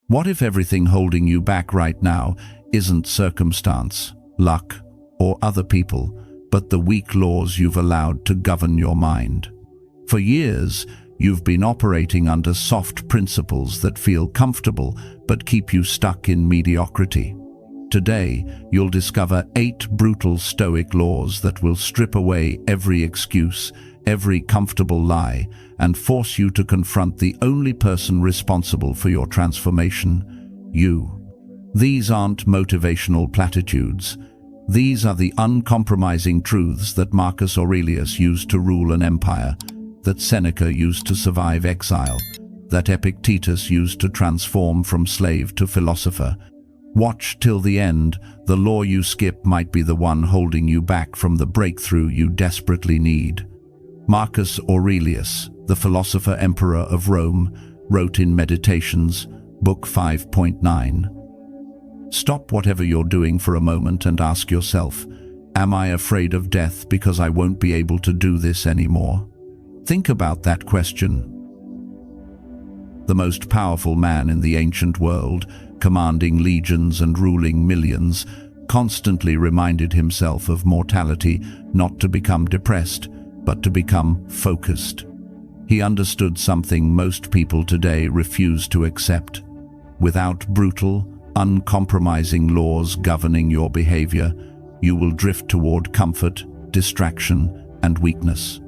What if everything holding you back right now isn't circumstance, luck, or other people, but the weak laws you've allowed to govern your mind? For years, you've been operating under soft principles that feel comfortable but keep you stuck in mediocrity. Today, you'll discover 8 brutal Stoic laws that will strip away every excuse, every comfortable lie, and force you to confront the only person responsible for your transformation, you. These aren't motivational platitudes. These are the uncompromising truths that Marcus Aurelius used to rule an empire, that Seneca used to survive exile, that Epictetus used to transform from slave to philosopher. Watch till the end. The law you skip might be the one holding you back from the breakthrough you desperately need. Marcus Aurelius, the philosopher emperor of Rome, wrote in Meditations, Book 5.9. Stop whatever you're doing for a moment and ask yourself, am I afraid of death because I won't be able to do this anymore? Think about that question. The most powerful man in the ancient world, commanding legions and ruling millions, constantly reminded himself of mortality, not to become depressed, but to become focused. He understood something most people today refuse to accept. Without brutal, uncompromising laws governing your behavior, you will drift toward comfort, distraction, and weakness.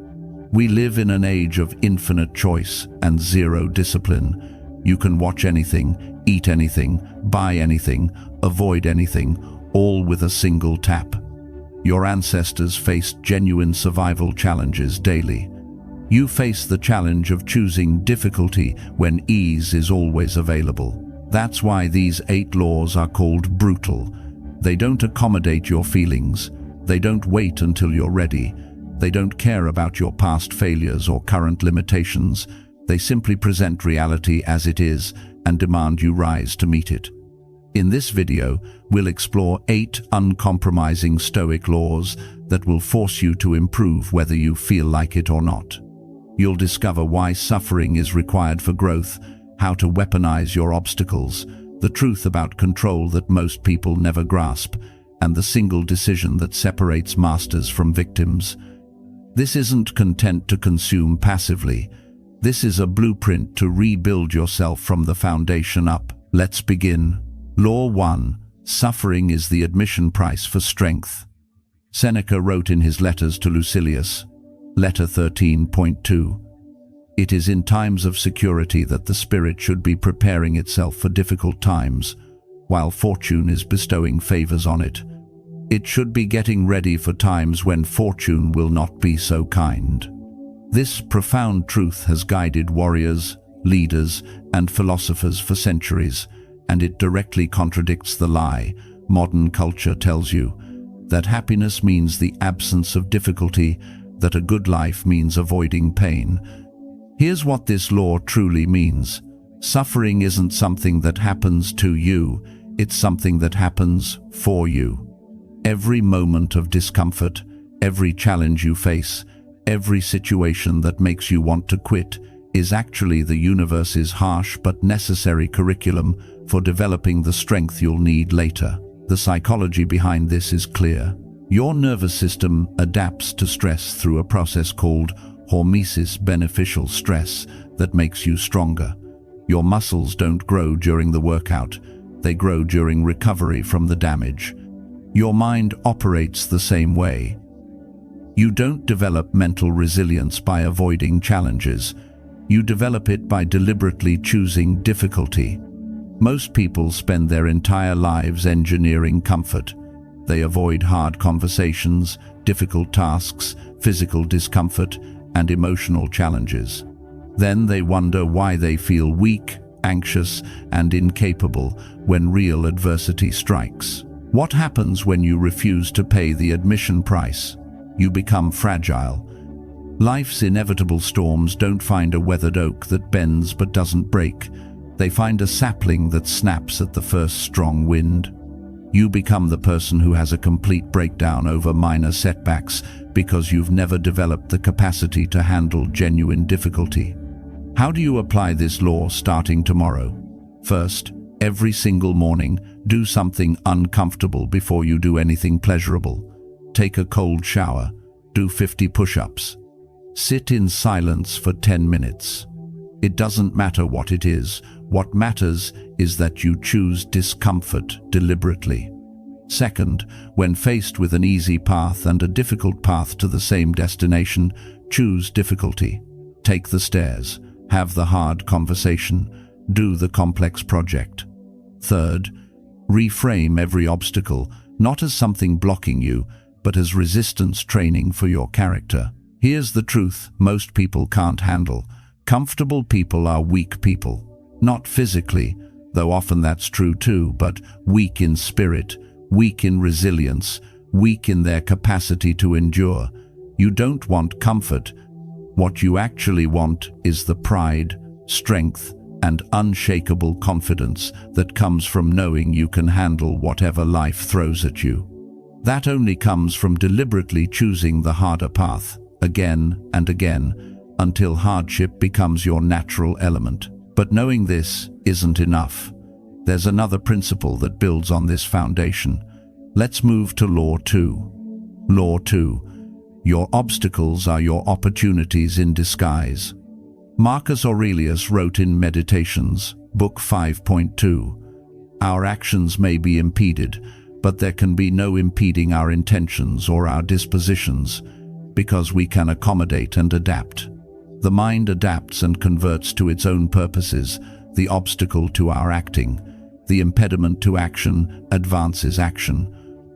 We live in an age of infinite choice and zero discipline. You can watch anything, eat anything, buy anything, avoid anything, all with a single tap. Your ancestors faced genuine survival challenges daily. You face the challenge of choosing difficulty when ease is always available. That's why these 8 laws are called brutal. They don't accommodate your feelings. They don't wait until you're ready. They don't care about your past failures or current limitations. They simply present reality as it is and demand you rise to meet it. In this video, we'll explore 8 uncompromising Stoic laws that will force you to improve whether you feel like it or not. You'll discover why suffering is required for growth, how to weaponize your obstacles, the truth about control that most people never grasp, and the single decision that separates masters from victims. This isn't content to consume passively. This is a blueprint to rebuild yourself from the foundation up. Let's begin. Law 1. Suffering is the admission price for strength. Seneca wrote in his letters to Lucilius, Letter 13.2, "It is in times of security that the spirit should be preparing itself for difficult times, while fortune is bestowing favors on it. It should be getting ready for times when fortune will not be so kind." This profound truth has guided warriors, leaders, and philosophers for centuries, and it directly contradicts the lie modern culture tells you, that happiness means the absence of difficulty, that a good life means avoiding pain. Here's what this law truly means. Suffering isn't something that happens to you, it's something that happens for you. Every moment of discomfort, every challenge you face, every situation that makes you want to quit is actually the universe's harsh but necessary curriculum for developing the strength you'll need later. The psychology behind this is clear. Your nervous system adapts to stress through a process called hormesis, beneficial stress, that makes you stronger. Your muscles don't grow during the workout, they grow during recovery from the damage. Your mind operates the same way. You don't develop mental resilience by avoiding challenges. You develop it by deliberately choosing difficulty. Most people spend their entire lives engineering comfort. They avoid hard conversations, difficult tasks, physical discomfort, and emotional challenges. Then they wonder why they feel weak, anxious, and incapable when real adversity strikes. What happens when you refuse to pay the admission price? You become fragile. Life's inevitable storms don't find a weathered oak that bends but doesn't break. They find a sapling that snaps at the first strong wind. You become the person who has a complete breakdown over minor setbacks because you've never developed the capacity to handle genuine difficulty. How do you apply this law starting tomorrow? First, Every single morning, do something uncomfortable before you do anything pleasurable. Take a cold shower. Do 50 push-ups. Sit in silence for 10 minutes. It doesn't matter what it is. What matters is that you choose discomfort deliberately. Second, when faced with an easy path and a difficult path to the same destination, choose difficulty. Take the stairs. Have the hard conversation. Do the complex project. Third, reframe every obstacle, not as something blocking you, but as resistance training for your character. Here's the truth most people can't handle. Comfortable people are weak people. Not physically, though often that's true too, but weak in spirit, weak in resilience, weak in their capacity to endure. You don't want comfort. What you actually want is the pride, strength, and unshakable confidence that comes from knowing you can handle whatever life throws at you. That only comes from deliberately choosing the harder path, again and again, until hardship becomes your natural element. But knowing this isn't enough. There's another principle that builds on this foundation. Let's move to Law 2. Law 2. Your obstacles are your opportunities in disguise. Marcus Aurelius wrote in Meditations, Book 5.2, "Our actions may be impeded, but there can be no impeding our intentions or our dispositions, because we can accommodate and adapt. The mind adapts and converts to its own purposes, the obstacle to our acting. The impediment to action advances action.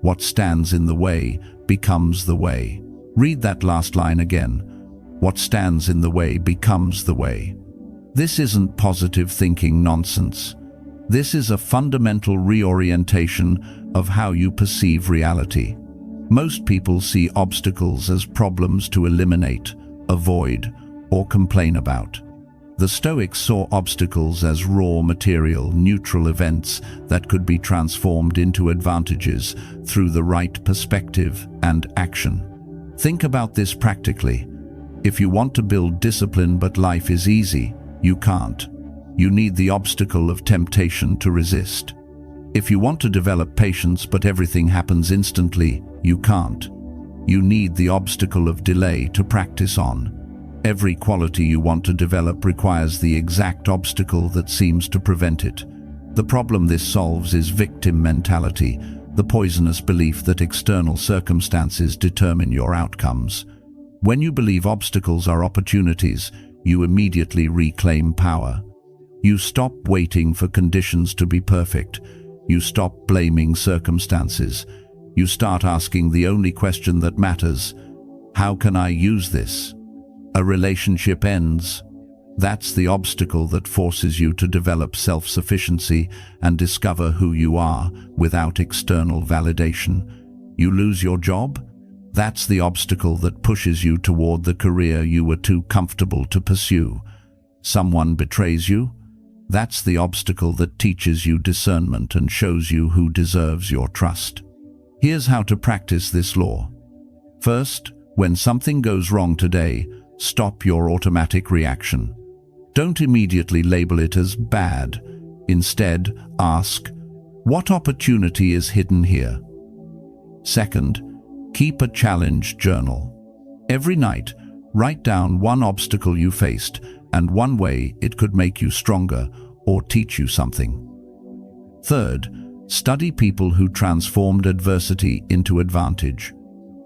What stands in the way becomes the way." Read that last line again. What stands in the way becomes the way. This isn't positive thinking nonsense. This is a fundamental reorientation of how you perceive reality. Most people see obstacles as problems to eliminate, avoid, or complain about. The Stoics saw obstacles as raw material, neutral events that could be transformed into advantages through the right perspective and action. Think about this practically. If you want to build discipline but life is easy, you can't. You need the obstacle of temptation to resist. If you want to develop patience but everything happens instantly, you can't. You need the obstacle of delay to practice on. Every quality you want to develop requires the exact obstacle that seems to prevent it. The problem this solves is victim mentality, the poisonous belief that external circumstances determine your outcomes. When you believe obstacles are opportunities, you immediately reclaim power. You stop waiting for conditions to be perfect. You stop blaming circumstances. You start asking the only question that matters: how can I use this? A relationship ends. That's the obstacle that forces you to develop self-sufficiency and discover who you are without external validation. You lose your job? That's the obstacle that pushes you toward the career you were too comfortable to pursue. Someone betrays you? That's the obstacle that teaches you discernment and shows you who deserves your trust. Here's how to practice this law. First, when something goes wrong today, stop your automatic reaction. Don't immediately label it as bad. Instead, ask, what opportunity is hidden here? Second, keep a challenge journal. Every night, write down one obstacle you faced and one way it could make you stronger or teach you something. Third, study people who transformed adversity into advantage.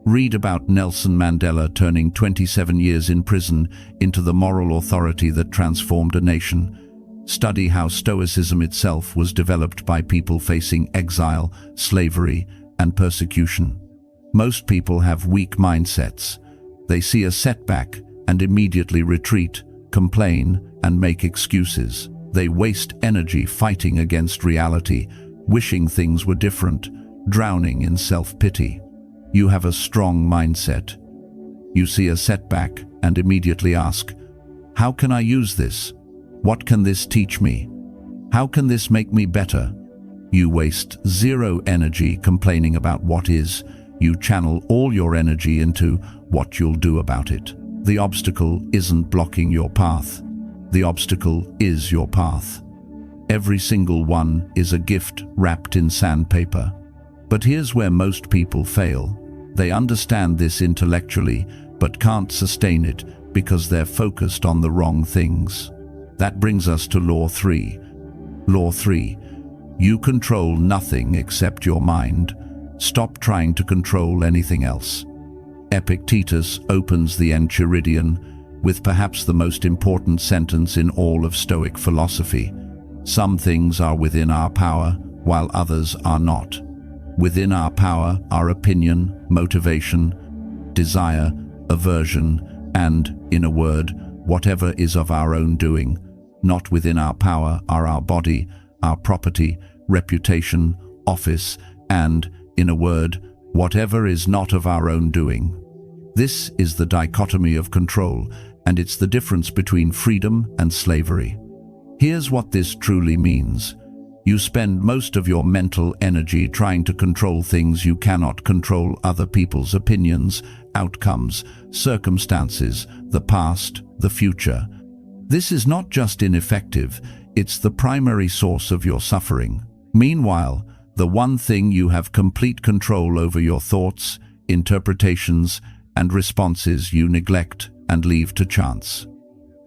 Read about Nelson Mandela turning 27 years in prison into the moral authority that transformed a nation. Study how Stoicism itself was developed by people facing exile, slavery, and persecution. Most people have weak mindsets. They see a setback and immediately retreat, complain, and make excuses. They waste energy fighting against reality, wishing things were different, drowning in self-pity. You have a strong mindset. You see a setback and immediately ask, how can I use this? What can this teach me? How can this make me better? You waste zero energy complaining about what is. You channel all your energy into what you'll do about it. The obstacle isn't blocking your path. The obstacle is your path. Every single one is a gift wrapped in sandpaper. But here's where most people fail. They understand this intellectually, but can't sustain it because they're focused on the wrong things. That brings us to Law 3. Law 3. You control nothing except your mind. Stop trying to control anything else. Epictetus opens the Enchiridion with perhaps the most important sentence in all of Stoic philosophy. Some things are within our power, while others are not. Within our power are opinion, motivation, desire, aversion, and, in a word, whatever is of our own doing. Not within our power are our body, our property, reputation, office, and, in a word, whatever is not of our own doing. This is the dichotomy of control, and it's the difference between freedom and slavery. Here's what this truly means. You spend most of your mental energy trying to control things you cannot control: other people's opinions, outcomes, circumstances, the past, the future. This is not just ineffective, it's the primary source of your suffering. Meanwhile, the one thing you have complete control over: your thoughts, interpretations, and responses you neglect and leave to chance.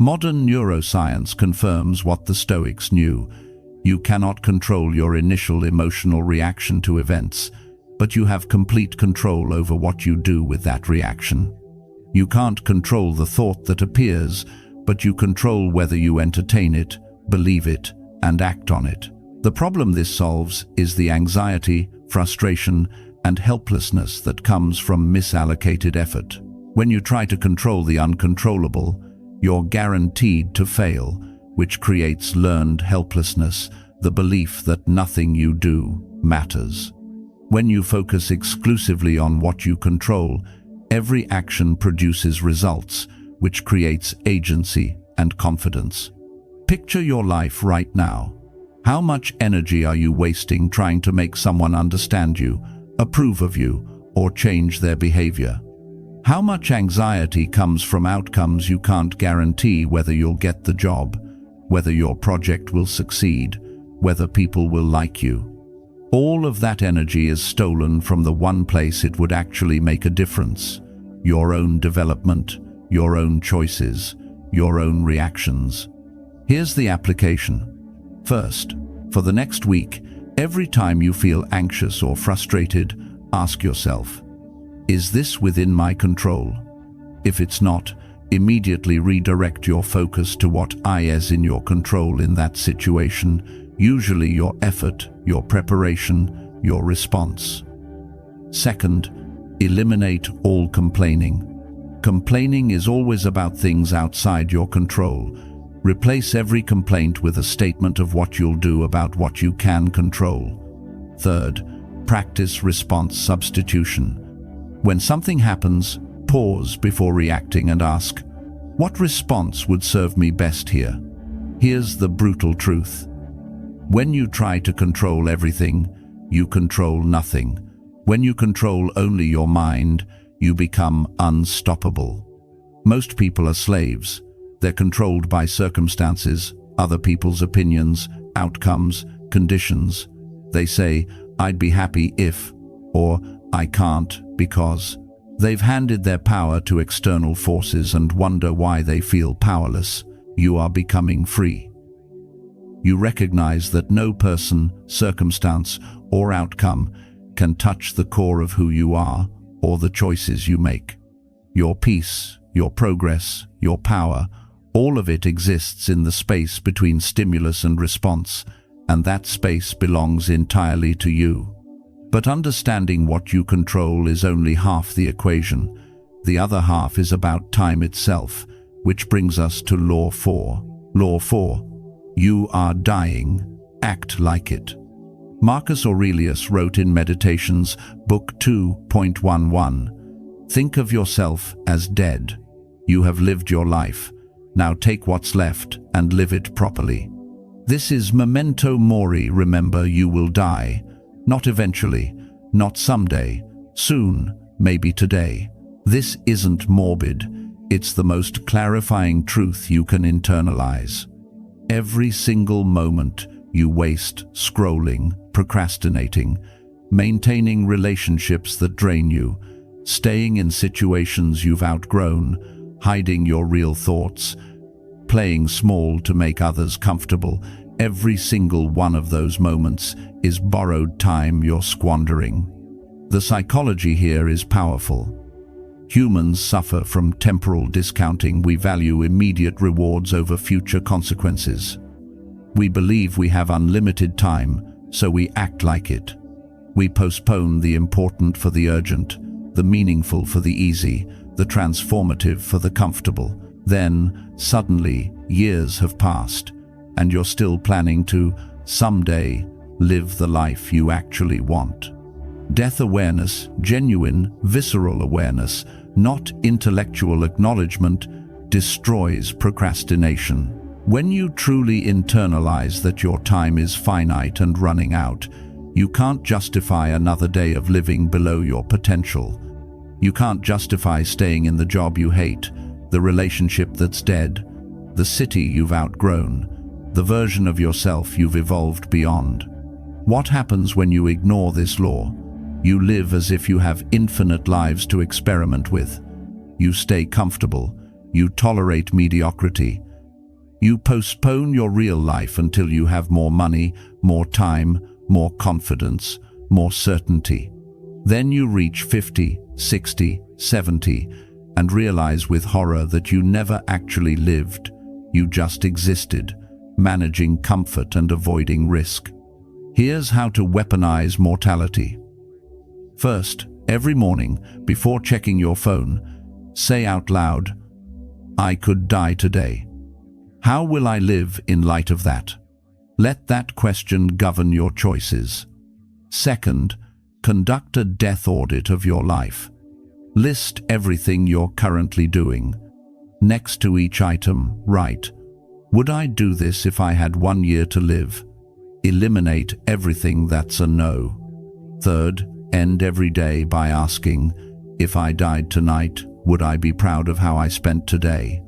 Modern neuroscience confirms what the Stoics knew. You cannot control your initial emotional reaction to events, but you have complete control over what you do with that reaction. You can't control the thought that appears, but you control whether you entertain it, believe it, and act on it. The problem this solves is the anxiety, frustration, and helplessness that comes from misallocated effort. When you try to control the uncontrollable, you're guaranteed to fail, which creates learned helplessness, the belief that nothing you do matters. When you focus exclusively on what you control, every action produces results, which creates agency and confidence. Picture your life right now. How much energy are you wasting trying to make someone understand you, approve of you, or change their behavior? How much anxiety comes from outcomes you can't guarantee: whether you'll get the job, whether your project will succeed, whether people will like you? All of that energy is stolen from the one place it would actually make a difference: your own development, your own choices, your own reactions. Here's the application. First, for the next week, every time you feel anxious or frustrated, ask yourself, is this within my control? If it's not, immediately redirect your focus to what is in your control in that situation, usually your effort, your preparation, your response. Second, eliminate all complaining. Complaining is always about things outside your control. Replace every complaint with a statement of what you'll do about what you can control. Third, practice response substitution. When something happens, pause before reacting and ask, what response would serve me best here? Here's the brutal truth. When you try to control everything, you control nothing. When you control only your mind, you become unstoppable. Most people are slaves. They're controlled by circumstances, other people's opinions, outcomes, conditions. They say, I'd be happy if, or I can't because. They've handed their power to external forces and wonder why they feel powerless. You are becoming free. You recognize that no person, circumstance, or outcome can touch the core of who you are or the choices you make. Your peace, your progress, your power, all of it exists in the space between stimulus and response, and that space belongs entirely to you. But understanding what you control is only half the equation. The other half is about time itself, which brings us to Law 4. Law 4. You are dying. Act like it. Marcus Aurelius wrote in Meditations, Book 2.11, think of yourself as dead. You have lived your life. Now take what's left and live it properly. This is memento mori. Remember, you will die. Not eventually, not someday, soon, maybe today. This isn't morbid. It's the most clarifying truth you can internalize. Every single moment you waste scrolling, procrastinating, maintaining relationships that drain you, staying in situations you've outgrown, hiding your real thoughts, playing small to make others comfortable. Every single one of those moments is borrowed time you're squandering. The psychology here is powerful. Humans suffer from temporal discounting. We value immediate rewards over future consequences. We believe we have unlimited time, so we act like it. We postpone the important for the urgent, the meaningful for the easy, the transformative for the comfortable. Then, suddenly, years have passed, and you're still planning to, someday, live the life you actually want. Death awareness, genuine, visceral awareness, not intellectual acknowledgement, destroys procrastination. When you truly internalize that your time is finite and running out, you can't justify another day of living below your potential. You can't justify staying in the job you hate, the relationship that's dead, the city you've outgrown, the version of yourself you've evolved beyond. What happens when you ignore this law? You live as if you have infinite lives to experiment with. You stay comfortable. You tolerate mediocrity. You postpone your real life until you have more money, more time, more confidence, more certainty. Then you reach 50, 60, 70, and realize with horror that you never actually lived. You just existed, managing comfort and avoiding risk. Here's how to weaponize mortality. First, every morning, before checking your phone, say out loud, "I could die today. How will I live in light of that?" Let that question govern your choices. Second, conduct a death audit of your life. List everything you're currently doing. Next to each item, write, "Would I do this if I had 1 year to live?" Eliminate everything that's a no. Third, end every day by asking, "If I died tonight, would I be proud of how I spent today?"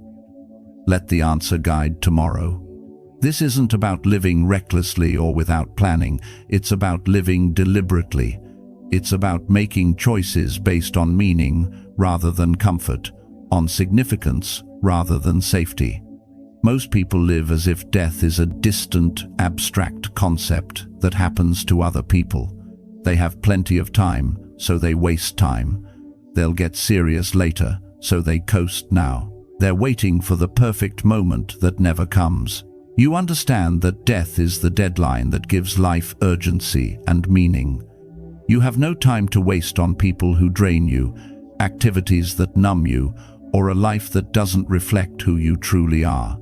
Let the answer guide tomorrow. This isn't about living recklessly or without planning. It's about living deliberately. It's about making choices based on meaning rather than comfort, on significance rather than safety. Most people live as if death is a distant, abstract concept that happens to other people. They have plenty of time, so they waste time. They'll get serious later, so they coast now. They're waiting for the perfect moment that never comes. You understand that death is the deadline that gives life urgency and meaning. You have no time to waste on people who drain you, activities that numb you, or a life that doesn't reflect who you truly are.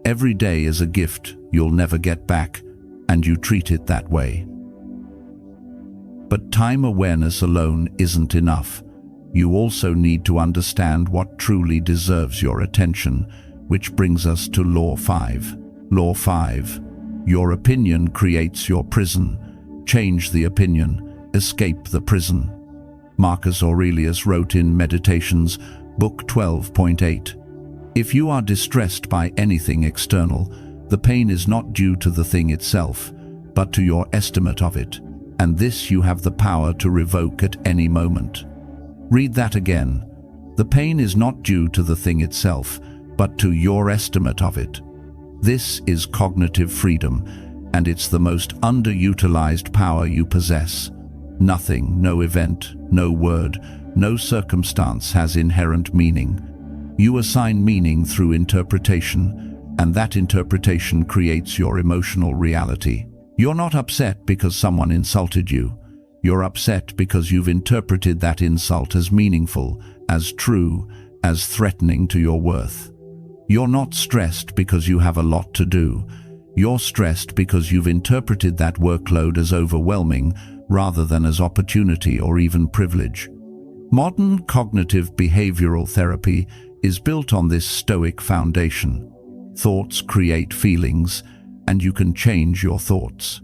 Every day is a gift you'll never get back, and you treat it that way. But time awareness alone isn't enough. You also need to understand what truly deserves your attention, which brings us to Law 5. Law 5. Your opinion creates your prison. Change the opinion. Escape the prison. Marcus Aurelius wrote in Meditations, Book 12.8. If you are distressed by anything external, the pain is not due to the thing itself, but to your estimate of it, and this you have the power to revoke at any moment. Read that again. The pain is not due to the thing itself, but to your estimate of it. This is cognitive freedom, and it's the most underutilized power you possess. Nothing, no event, no word, no circumstance has inherent meaning. You assign meaning through interpretation, and that interpretation creates your emotional reality. You're not upset because someone insulted you. You're upset because you've interpreted that insult as meaningful, as true, as threatening to your worth. You're not stressed because you have a lot to do. You're stressed because you've interpreted that workload as overwhelming rather than as opportunity or even privilege. Modern cognitive behavioral therapy is built on this Stoic foundation. Thoughts create feelings, and you can change your thoughts.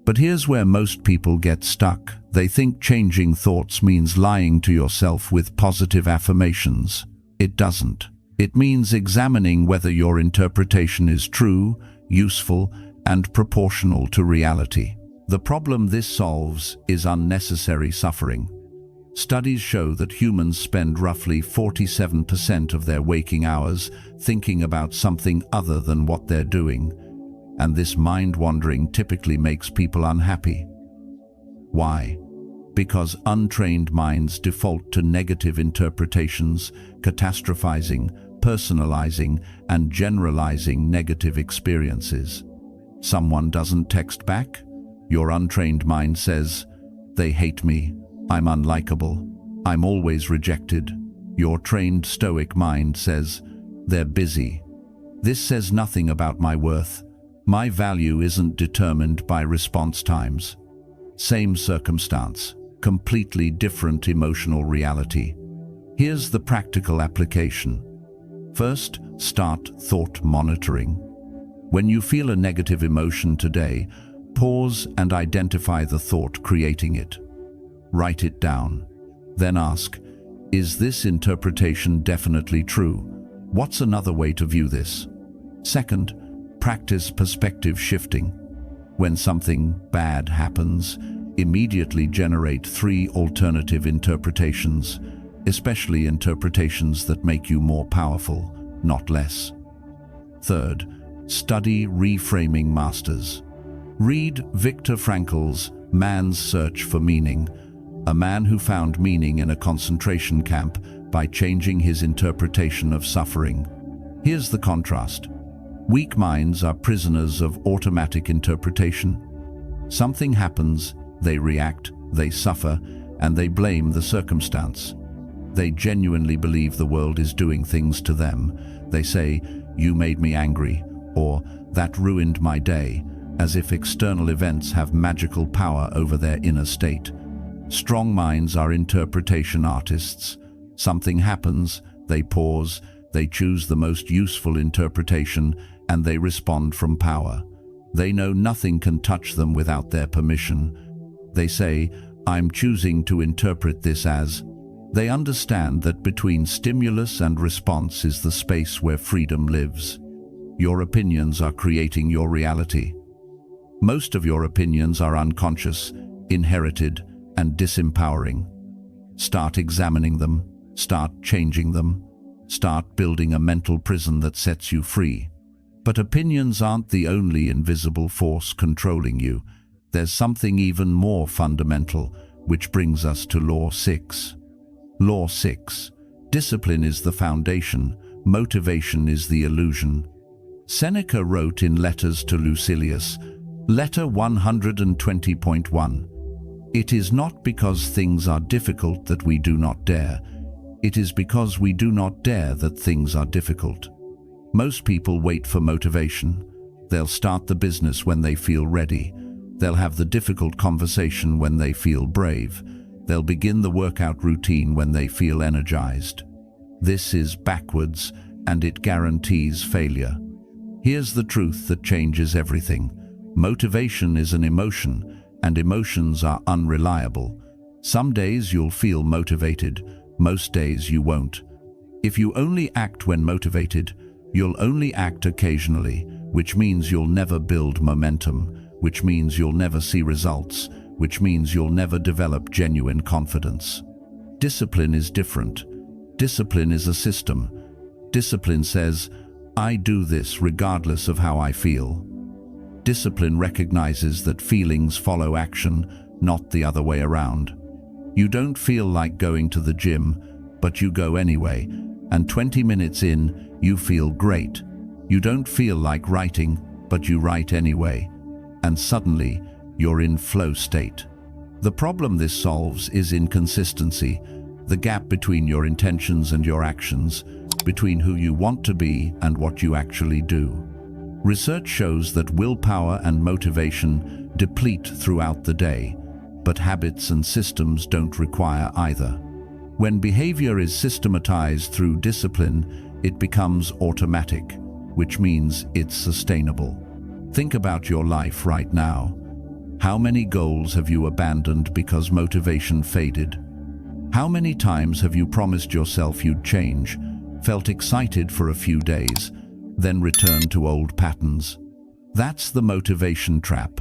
But here's where most people get stuck. They think changing thoughts means lying to yourself with positive affirmations. It doesn't. It means examining whether your interpretation is true, useful, and proportional to reality. The problem this solves is unnecessary suffering. Studies show that humans spend roughly 47% of their waking hours thinking about something other than what they're doing, and this mind-wandering typically makes people unhappy. Why? Because untrained minds default to negative interpretations, catastrophizing, personalizing, and generalizing negative experiences. Someone doesn't text back? Your untrained mind says, "They hate me, I'm unlikable, I'm always rejected." Your trained Stoic mind says, "They're busy. This says nothing about my worth. My value isn't determined by response times." Same circumstance, completely different emotional reality. Here's the practical application. First, start thought monitoring. When you feel a negative emotion today, pause and identify the thought creating it. Write it down. Then ask, is this interpretation definitely true? What's another way to view this? Second, practice perspective shifting. When something bad happens, immediately generate 3 alternative interpretations, especially interpretations that make you more powerful, not less. Third, study reframing masters. Read Viktor Frankl's Man's Search for Meaning, a man who found meaning in a concentration camp by changing his interpretation of suffering. Here's the contrast. Weak minds are prisoners of automatic interpretation. Something happens, they react, they suffer, and they blame the circumstance. They genuinely believe the world is doing things to them. They say, "You made me angry," or "That ruined my day," as if external events have magical power over their inner state. Strong minds are interpretation artists. Something happens, they pause, they choose the most useful interpretation, and they respond from power. They know nothing can touch them without their permission. They say, "I'm choosing to interpret this as." They understand that between stimulus and response is the space where freedom lives. Your opinions are creating your reality. Most of your opinions are unconscious, inherited, and disempowering. Start examining them, start changing them, start building a mental prison that sets you free. But opinions aren't the only invisible force controlling you. There's something even more fundamental, which brings us to Law 6. Law 6. Discipline is the foundation, motivation is the illusion. Seneca wrote in Letters to Lucilius, Letter 120.1, "It is not because things are difficult that we do not dare. It is because we do not dare that things are difficult." Most people wait for motivation. They'll start the business when they feel ready. They'll have the difficult conversation when they feel brave. They'll begin the workout routine when they feel energized. This is backwards, and it guarantees failure. Here's the truth that changes everything. Motivation is an emotion, and emotions are unreliable. Some days you'll feel motivated, most days you won't. If you only act when motivated, you'll only act occasionally, which means you'll never build momentum, which means you'll never see results, which means you'll never develop genuine confidence. Discipline is different. Discipline is a system. Discipline says, "I do this regardless of how I feel." Discipline recognizes that feelings follow action, not the other way around. You don't feel like going to the gym, but you go anyway, and 20 minutes in, you feel great. You don't feel like writing, but you write anyway, and suddenly, you're in flow state. The problem this solves is inconsistency, the gap between your intentions and your actions, between who you want to be and what you actually do. Research shows that willpower and motivation deplete throughout the day, but habits and systems don't require either. When behavior is systematized through discipline, it becomes automatic, which means it's sustainable. Think about your life right now. How many goals have you abandoned because motivation faded? How many times have you promised yourself you'd change, felt excited for a few days, then returned to old patterns? That's the motivation trap.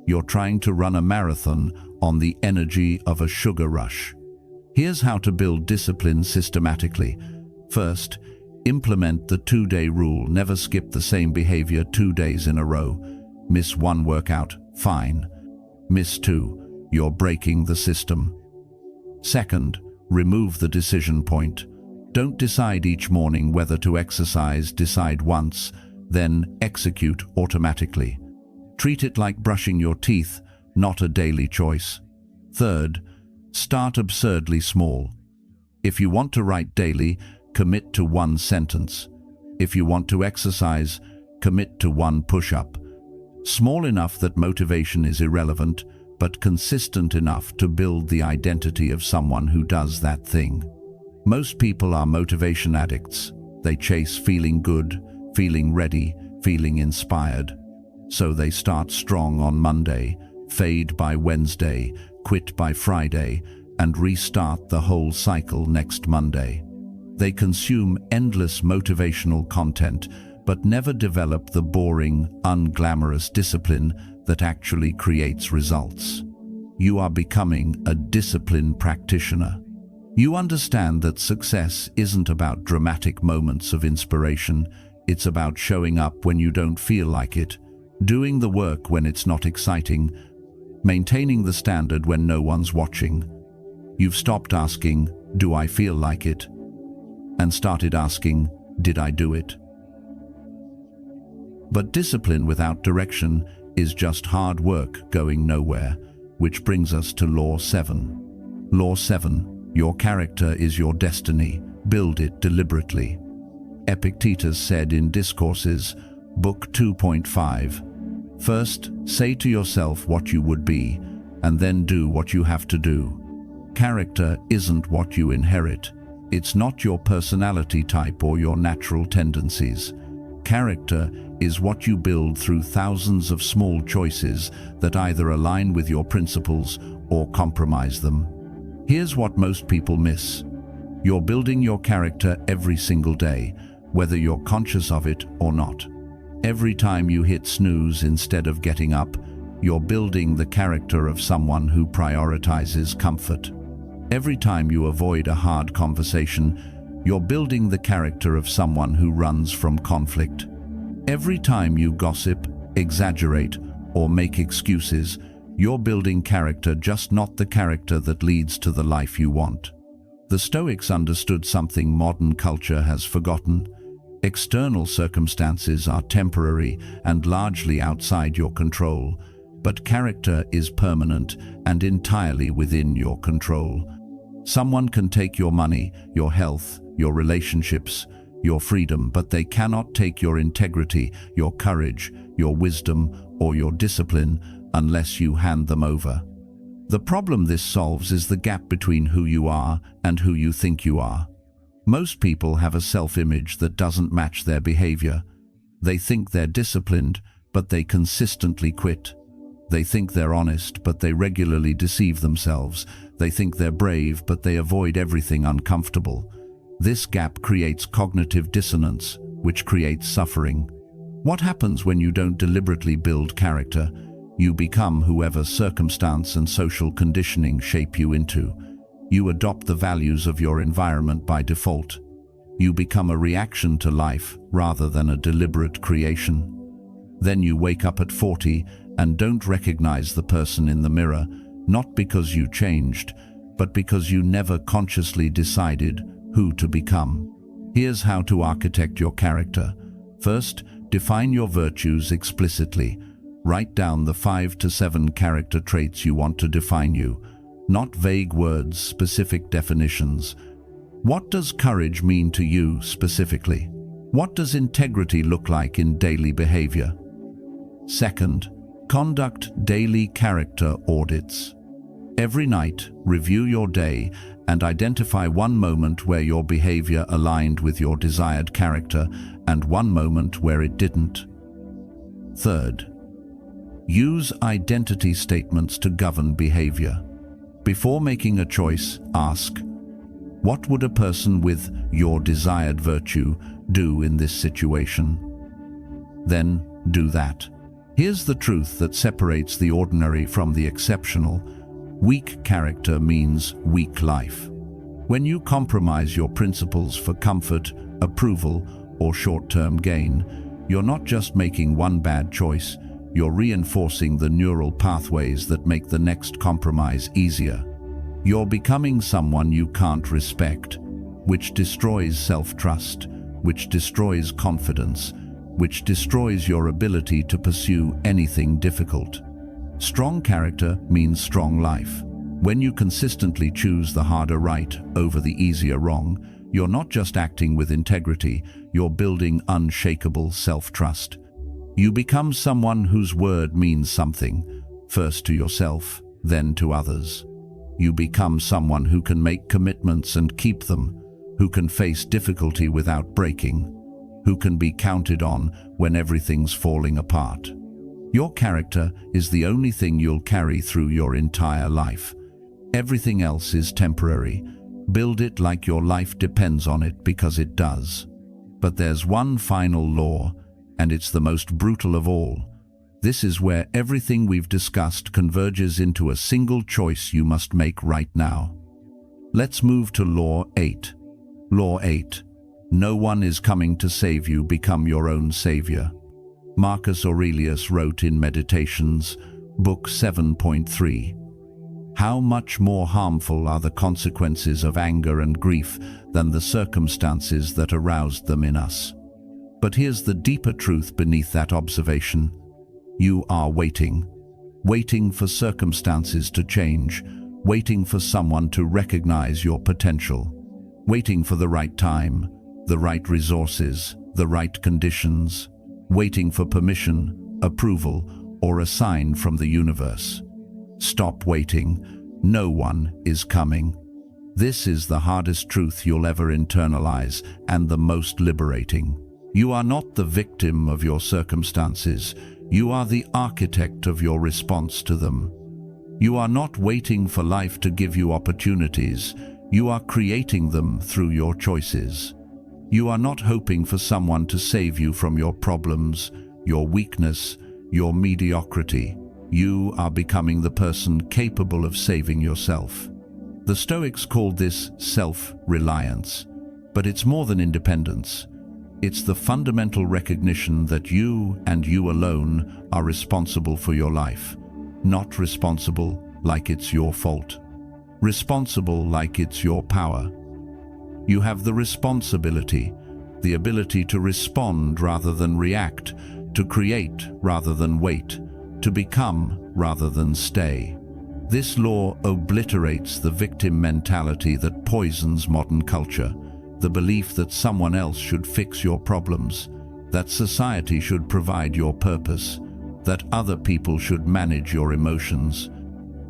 You're trying to run a marathon on the energy of a sugar rush. Here's how to build discipline systematically. First, implement the 2-day rule. Never skip the same behavior 2 days in a row. Miss one workout, fine. Miss two, you're breaking the system. Second, remove the decision point. Don't decide each morning whether to exercise. Decide once, then execute automatically. Treat it like brushing your teeth, not a daily choice. Third, start absurdly small. If you want to write daily, commit to 1 sentence. If you want to exercise, commit to 1 push-up. Small enough that motivation is irrelevant, but consistent enough to build the identity of someone who does that thing. Most people are motivation addicts. They chase feeling good, feeling ready, feeling inspired. So they start strong on Monday, fade by Wednesday, quit by Friday, and restart the whole cycle next Monday. They consume endless motivational content, but never develop the boring, unglamorous discipline that actually creates results. You are becoming a discipline practitioner. You understand that success isn't about dramatic moments of inspiration. It's about showing up when you don't feel like it, doing the work when it's not exciting, maintaining the standard when no one's watching. You've stopped asking, "Do I feel like it?" and started asking, "Did I do it?" But discipline without direction is just hard work going nowhere, which brings us to Law 7. Law 7. Your character is your destiny. Build it deliberately. Epictetus said in Discourses, Book 2.5, "First, say to yourself what you would be, and then do what you have to do." Character isn't what you inherit. It's not your personality type or your natural tendencies. Character is what you build through thousands of small choices that either align with your principles or compromise them. Here's what most people miss. You're building your character every single day, whether you're conscious of it or not. Every time you hit snooze instead of getting up, you're building the character of someone who prioritizes comfort. Every time you avoid a hard conversation, you're building the character of someone who runs from conflict. Every time you gossip, exaggerate, or make excuses, you're building character, just not the character that leads to the life you want. The Stoics understood something modern culture has forgotten. External circumstances are temporary and largely outside your control, but character is permanent and entirely within your control. Someone can take your money, your health, your relationships, your freedom, but they cannot take your integrity, your courage, your wisdom, or your discipline unless you hand them over. The problem this solves is the gap between who you are and who you think you are. Most people have a self-image that doesn't match their behavior. They think they're disciplined, but they consistently quit. They think they're honest, but they regularly deceive themselves. They think they're brave, but they avoid everything uncomfortable. This gap creates cognitive dissonance, which creates suffering. What happens when you don't deliberately build character? You become whoever circumstance and social conditioning shape you into. You adopt the values of your environment by default. You become a reaction to life rather than a deliberate creation. Then you wake up at 40 and don't recognize the person in the mirror, not because you changed, but because you never consciously decided who to become. Here's how to architect your character. First, define your virtues explicitly. Write down the 5 to 7 character traits you want to define you. Not vague words, specific definitions. What does courage mean to you specifically? What does integrity look like in daily behavior? Second, conduct daily character audits. Every night, review your day and identify one moment where your behavior aligned with your desired character and one moment where it didn't. Third, use identity statements to govern behavior. Before making a choice, ask, what would a person with your desired virtue do in this situation? Then do that. Here's the truth that separates the ordinary from the exceptional. Weak character means weak life. When you compromise your principles for comfort, approval, or short-term gain, you're not just making one bad choice, you're reinforcing the neural pathways that make the next compromise easier. You're becoming someone you can't respect, which destroys self-trust, which destroys confidence, which destroys your ability to pursue anything difficult. Strong character means strong life. When you consistently choose the harder right over the easier wrong, you're not just acting with integrity, you're building unshakable self-trust. You become someone whose word means something, first to yourself, then to others. You become someone who can make commitments and keep them, who can face difficulty without breaking, who can be counted on when everything's falling apart. Your character is the only thing you'll carry through your entire life. Everything else is temporary. Build it like your life depends on it, because it does. But there's one final law, and it's the most brutal of all. This is where everything we've discussed converges into a single choice you must make right now. Let's move to Law 8. Law 8. No one is coming to save you, become your own savior. Marcus Aurelius wrote in Meditations, Book 7.3. How much more harmful are the consequences of anger and grief than the circumstances that aroused them in us? But here's the deeper truth beneath that observation. You are waiting. Waiting for circumstances to change, waiting for someone to recognize your potential, waiting for the right time, the right resources, the right conditions, waiting for permission, approval, or a sign from the universe. Stop waiting. No one is coming. This is the hardest truth you'll ever internalize, and the most liberating. You are not the victim of your circumstances. You are the architect of your response to them. You are not waiting for life to give you opportunities. You are creating them through your choices. You are not hoping for someone to save you from your problems, your weakness, your mediocrity. You are becoming the person capable of saving yourself. The Stoics called this self-reliance, but it's more than independence. It's the fundamental recognition that you and you alone are responsible for your life. Not responsible like it's your fault. Responsible like it's your power. You have the responsibility, the ability to respond rather than react, to create rather than wait, to become rather than stay. This law obliterates the victim mentality that poisons modern culture, the belief that someone else should fix your problems, that society should provide your purpose, that other people should manage your emotions,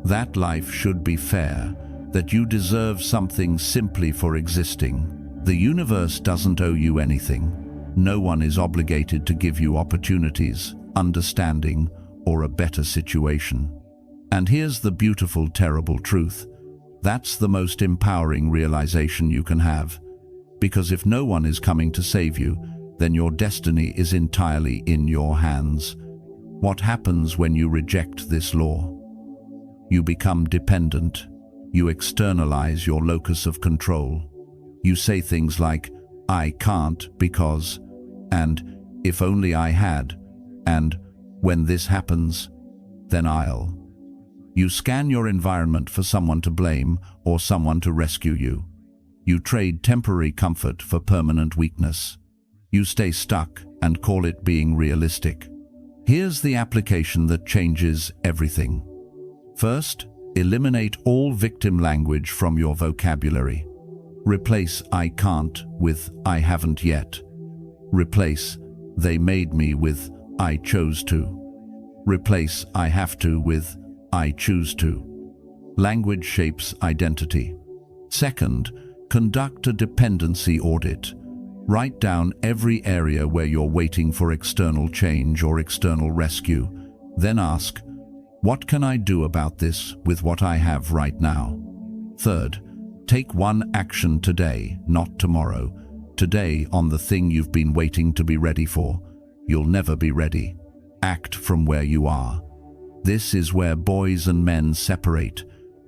that life should be fair, that you deserve something simply for existing. The universe doesn't owe you anything. No one is obligated to give you opportunities, understanding, or a better situation. And here's the beautiful, terrible truth. That's the most empowering realization you can have. Because if no one is coming to save you, then your destiny is entirely in your hands. What happens when you reject this law? You become dependent. You externalize your locus of control. You say things like, I can't because, and if only I had, and when this happens, then I'll. You scan your environment for someone to blame or someone to rescue you. You trade temporary comfort for permanent weakness. You stay stuck and call it being realistic. Here's the application that changes everything. First, eliminate all victim language from your vocabulary. Replace I can't with I haven't yet. Replace they made me with I chose to. Replace I have to with I choose to. Language shapes identity. Second, conduct a dependency audit. Write down every area where you're waiting for external change or external rescue. Then ask, what can I do about this with what I have right now? Third, take one action today, not tomorrow. Today on the thing you've been waiting to be ready for. You'll never be ready. Act from where you are. This is where boys and men separate.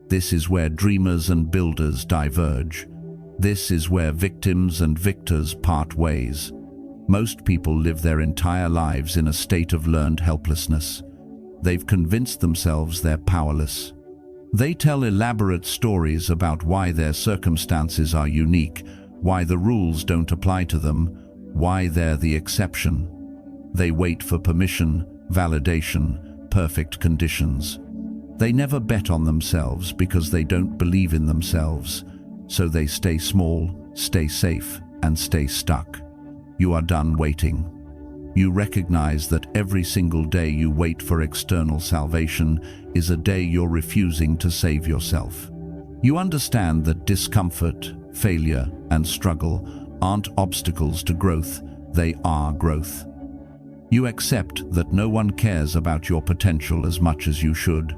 This is where dreamers and builders diverge. This is where victims and victors part ways. Most people live their entire lives in a state of learned helplessness. They've convinced themselves they're powerless. They tell elaborate stories about why their circumstances are unique, why the rules don't apply to them, why they're the exception. They wait for permission, validation, perfect conditions. They never bet on themselves because they don't believe in themselves, so they stay small, stay safe, and stay stuck. You are done waiting. You recognize that every single day you wait for external salvation is a day you're refusing to save yourself. You understand that discomfort, failure, and struggle aren't obstacles to growth, they are growth. You accept that no one cares about your potential as much as you should.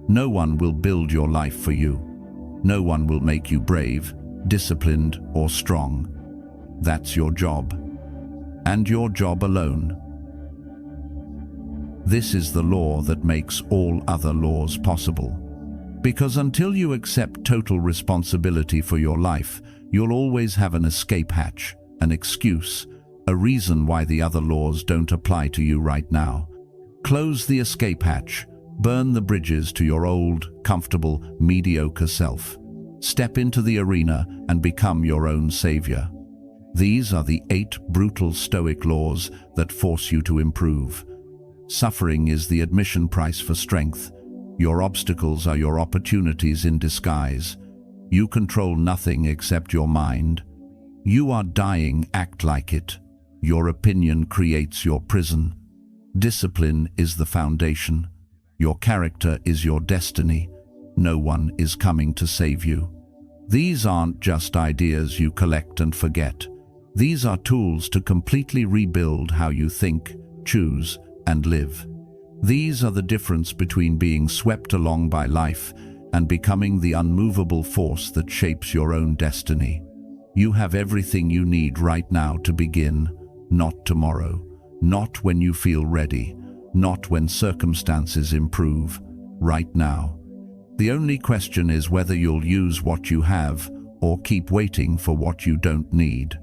No one will build your life for you. No one will make you brave, disciplined, or strong. That's your job. And your job alone. This is the law that makes all other laws possible. Because until you accept total responsibility for your life, you'll always have an escape hatch, an excuse, a reason why the other laws don't apply to you right now. Close the escape hatch. Burn the bridges to your old, comfortable, mediocre self. Step into the arena and become your own savior. These are the 8 brutal Stoic laws that force you to improve. Suffering is the admission price for strength. Your obstacles are your opportunities in disguise. You control nothing except your mind. You are dying, act like it. Your opinion creates your prison. Discipline is the foundation. Your character is your destiny. No one is coming to save you. These aren't just ideas you collect and forget. These are tools to completely rebuild how you think, choose, and live. These are the difference between being swept along by life and becoming the unmovable force that shapes your own destiny. You have everything you need right now to begin, not tomorrow, not when you feel ready, not when circumstances improve, right now. The only question is whether you'll use what you have or keep waiting for what you don't need.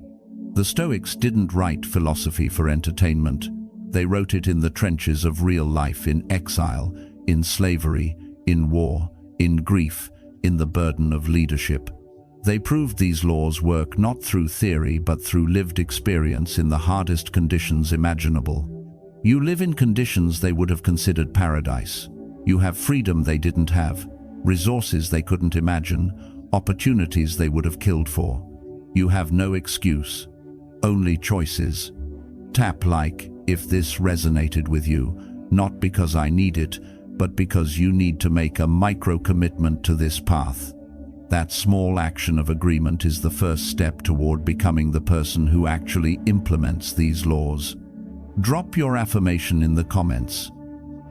The Stoics didn't write philosophy for entertainment. They wrote it in the trenches of real life, in exile, in slavery, in war, in grief, in the burden of leadership. They proved these laws work not through theory but through lived experience in the hardest conditions imaginable. You live in conditions they would have considered paradise. You have freedom they didn't have, resources they couldn't imagine, opportunities they would have killed for. You have no excuse. Only choices. Tap like if this resonated with you, not because I need it, but because you need to make a micro-commitment to this path. That small action of agreement is the first step toward becoming the person who actually implements these laws. Drop your affirmation in the comments.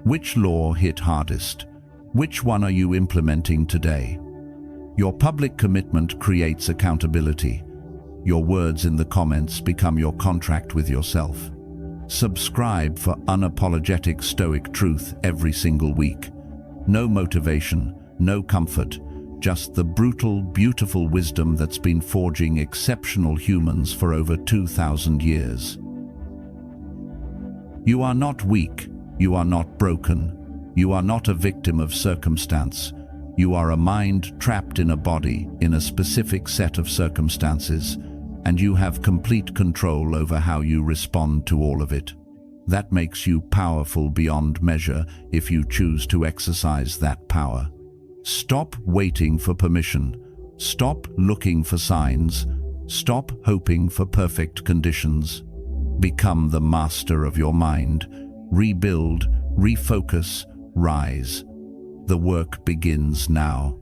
Which law hit hardest? Which one are you implementing today? Your public commitment creates accountability. Your words in the comments become your contract with yourself. Subscribe for unapologetic Stoic truth every single week. No motivation, no comfort, just the brutal, beautiful wisdom that's been forging exceptional humans for over 2,000 years. You are not weak. You are not broken. You are not a victim of circumstance. You are a mind trapped in a body in a specific set of circumstances, and you have complete control over how you respond to all of it. That makes you powerful beyond measure if you choose to exercise that power. Stop waiting for permission. Stop looking for signs. Stop hoping for perfect conditions. Become the master of your mind. Rebuild, refocus, rise. The work begins now.